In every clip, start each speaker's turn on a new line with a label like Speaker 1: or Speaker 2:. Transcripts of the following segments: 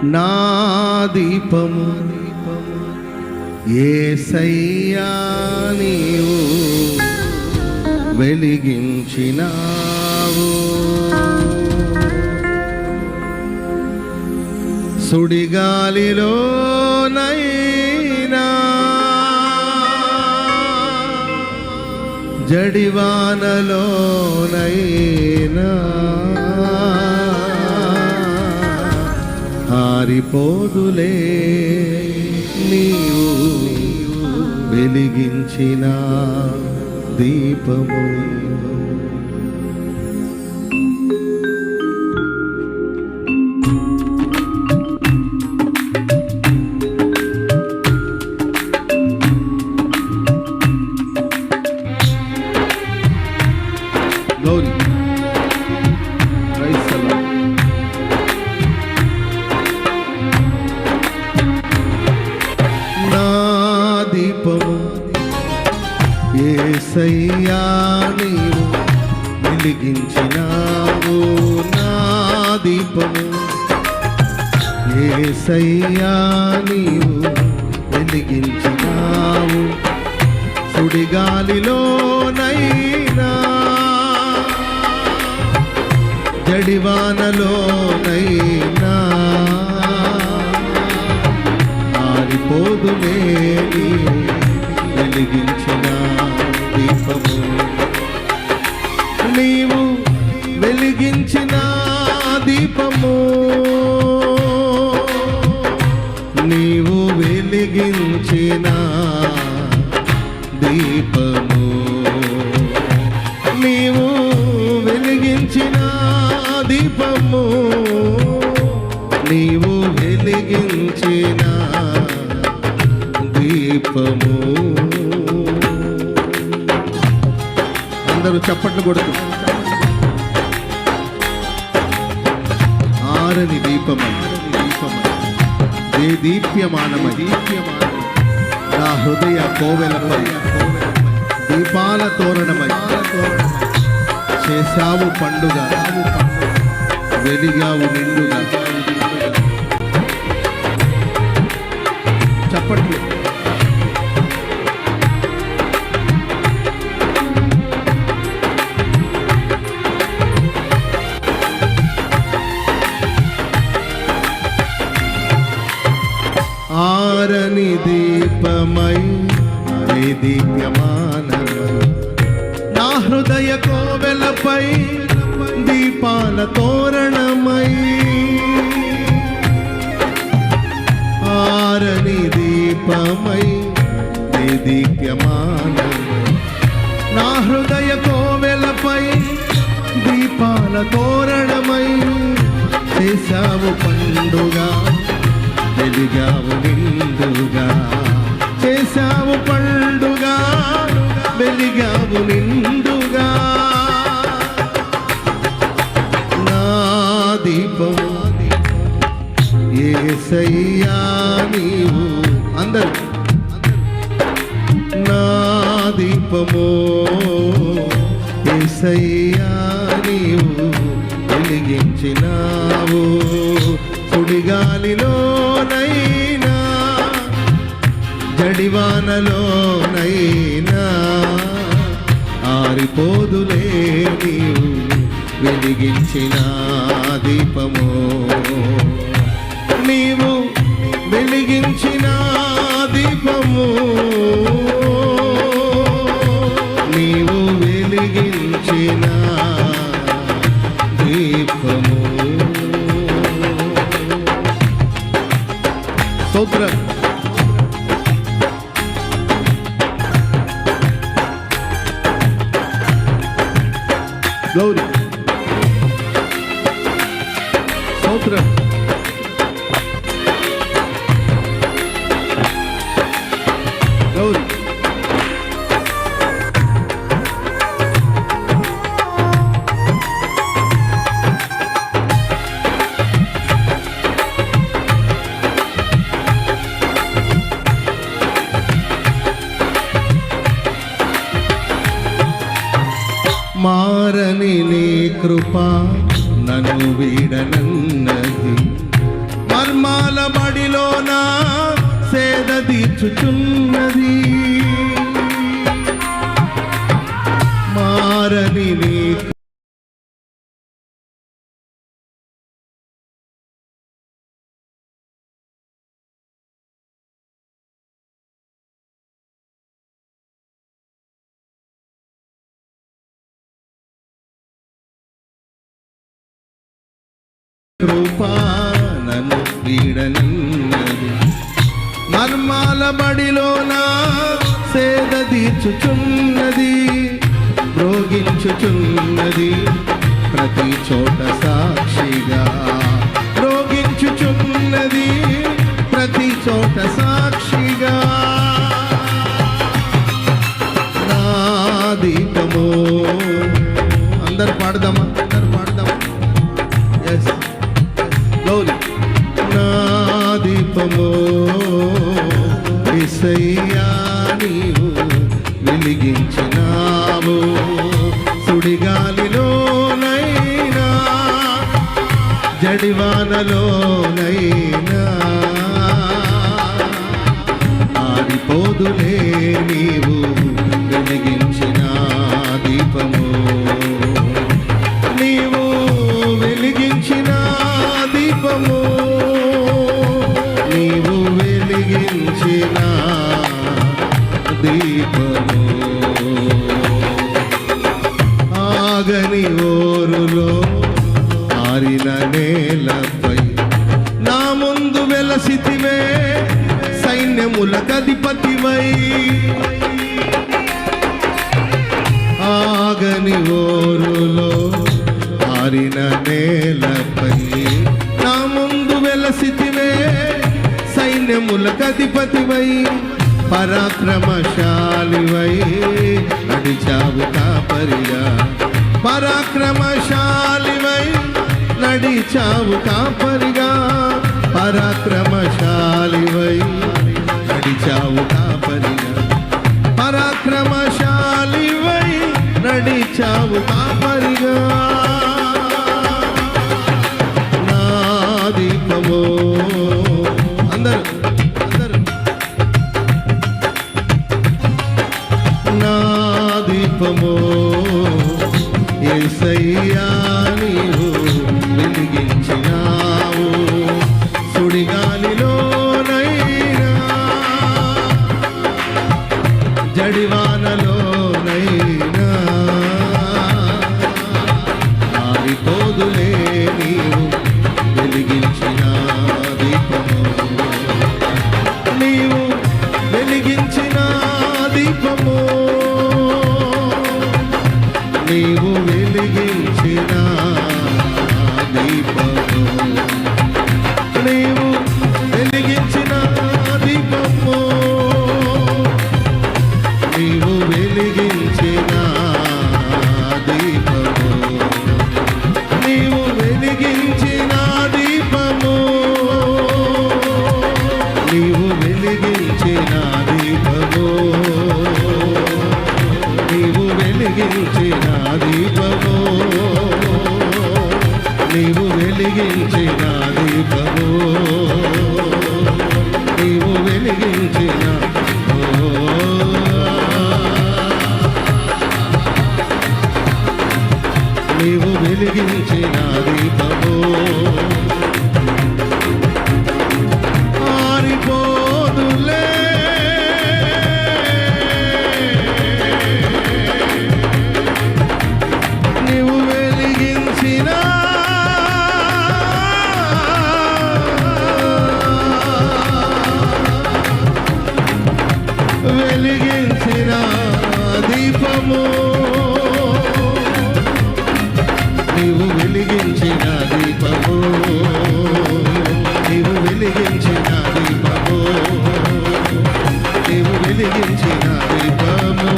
Speaker 1: నా దీపము యేసయ్యా నీవు వెలిగించినావు. సుడిగాలిలోనైనా జడివానలోనైనా ఆరిపోదులే నీవు వెలిగించిన దీపము. Glory. Praise the Lord. నా దీపము యేసయ్యా నీవు వెలిగించినావు. నా దీపము యేసయ్యా నీవు వెలిగించినావు. సుడిగాలిలోనైనా జడివానలోనైనా ఆరిపోదులే నీవు వెలిగించిన దీపము. నీవు వెలిగించిన దీపము, నీవు వెలిగించిన దీపము, నీవు వెలిగించిన దీపము, నీవు వెలిగించిన దీపము. అందరూ చప్పట్లు కొడుతూ ఆరని దీపమై దీప్యమానమై నా హృదయ కోవెలపై దీపాల తోరణమై చేశావు పండుగ, వెలిగావు నిండుగా. చప్పట్లు. ఆరని దీపమై దీప్యమానమై నా హృదయ కోవెలపై దీపాల తోరణమై. ఆరని దీపమై దీప్యమానమై నా హృదయ కోవెలపై దీపాల తోరణమై చేశావు పండుగ, వెలిగావు నిండుగా. చేశావు పండుగ, వెలిగావు నిండుగా. నా దీపము యేసయ్యా నీవు. అందరూ నా దీపము యేసయ్యా నీవు వెలిగించినావు. సుడిగాలిలోనైనా జడివానలోనైనా ఆరిపోదులే నీవు వెలిగించిన దీపము. నీవు వెలిగించిన దీపము, నీవు వెలిగించిన దీపము. స్తోత్రం. Glory. స్తోత్రం. Glory. మారని నీ కృప నన్ను వీడనన్నది,
Speaker 2: మర్మాల బడిలోన సేద తీర్చుచున్నది మారని నీ కృపా నన్ను వీడనన్నది మర్మాల బడిలోన సేద తీర్చుచున్నది రోగించుచున్నది ప్రతి చోట సాక్షిగా రోగించుచున్నది ప్రతి చోట సాక్షిగా నా దీపము అందరు పాడదామా నా దీపము యేసయ్యా నీవు వెలిగించినావు సుడిగాలిలోనైనా జడివానలోనైనా ఆరిపోదులే నీవు వెలిగించిన దీపము నీవు వెలిగించిన దీపము నీవు వెలిగించిన దీపము ఆగని ఓరులో ఆరిన నేలపై నా ముందు వెలసితివే సైన్యములకధిపతివై ఆగని ఓరులో ఆరిన నేలపై నా ముందు వెలసితివే సైన్యములకధిపతివై పరాక్రమశాలివై నడిచావు కాపరిగా పరాక్రమశాలివై నడిచావు కాపరిగా పరాక్రమశాలివై నడిచావు కాపరిగా పరాక్రమశాలివై నడిచావు కాపరిగా నా దీపము అందరూ నా దీపము యేసయ్యా నీవు వెలిగించినావు సుడిగాలిలోనైనా జడివానలోనైనా ఆరిపోదులే నీవు వెలిగించిన దీపము నీవు వెలిగించిన దీపము నీవు వెలిగించిన దీపము నీవు వెలిగించిన దీపము నీవు వెలిగించిన దీపము నీవు వెలిగించిన దీపము నీవు వెలిగించిన దీపము నీవు వెలిగించిన దీపము నీవు వెలిగించిన దీపము నీవు వెలిగించిన నీవు వెలిగించిన దీపము ఆరిపోదులే నీవు వెలిగించిన దీపము నీవు వెలిగించిన దీపము నీవు వెలిగించిన దీపము నీవు వెలిగించిన దీపము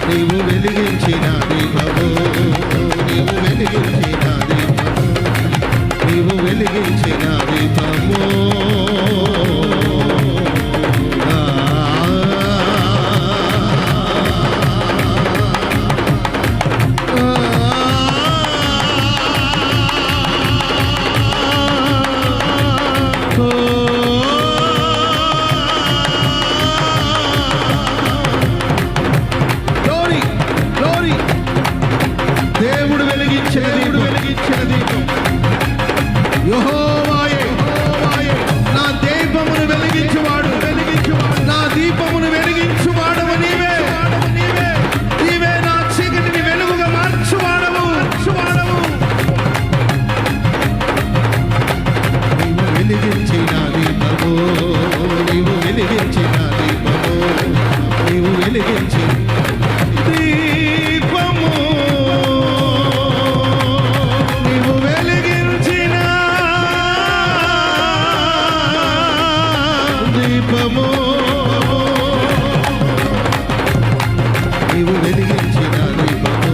Speaker 2: నీవు వెలిగించిన దీపము దీపము నీవు వెలిగించిన దీపము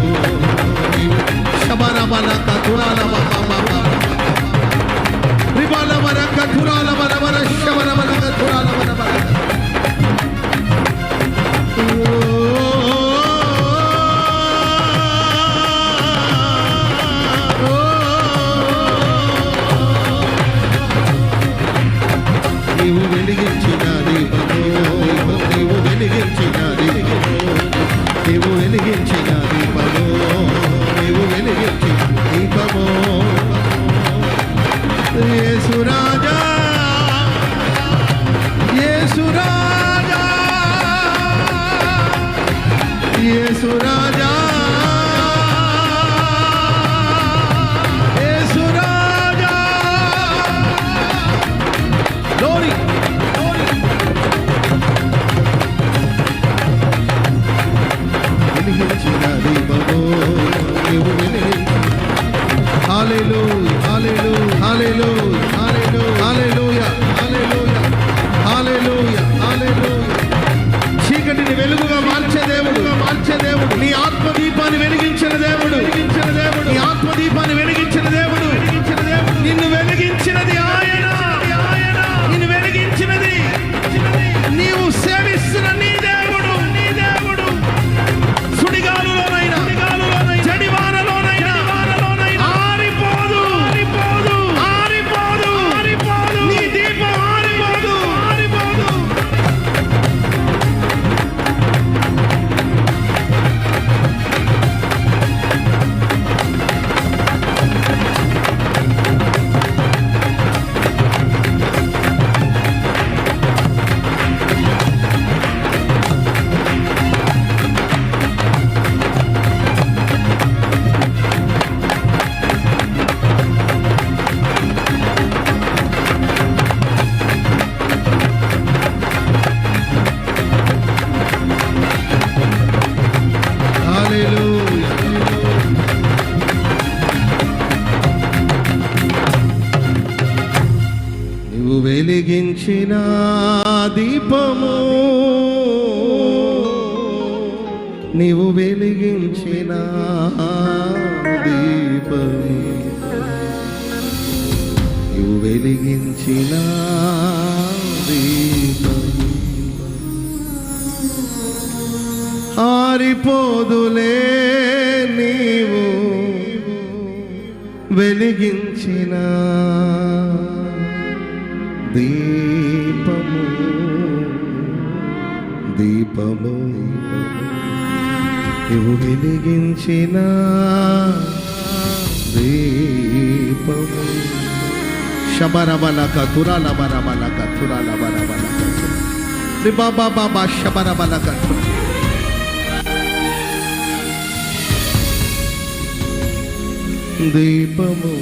Speaker 2: శబరబల కతురాల రిబల వర కతురాల వర వర శబరబల కతురాల వర వర నీవు వెలిగించిన దీపము నీవు వెలిగించిన దీపము నీవు వెలిగించిన దీపము నీవు వెలిగించిన దీపము యేసు రాజా యేసు రాజా యేసు రాజా యేసు రాజా Glory, glory. వెలిగించిన దీపము నీవు వెలిగించిన హల్లెలూయా హల్లెలూయా హల్లెలూయా హల్లెలూయా హల్లెలూయా హల్లెలూయా చీకటిని వెలుగుగా మార్చే దేవుడు నీ ఆత్మదీపాన్ని వెలిగించిన దేవుడు నీ ఆత్మదీపాన్ని వెలిగించిన దేవుడు నిన్ను వెలిగించినది ఆయన నిన్ను వెలిగించినది నీవు సేవిస్తున్న నీ దేవుడు సుడిగాలులోనైనా జడివానలోనైనా ఆరిపోదు నీ దీపం ఆరిపోదు హల్లెలూయా నీవు వెలిగించిన దీపము నీవు వెలిగించిన దీపము నీవు వెలిగించిన దీపము ఆరిపోదులే నీవు వెలిగించిన దీపము నీవు వెలిగించిన దీపము శబరబలక తురలబరబలక తురలబరబలక రిబాబాబా శబరబలక దీపము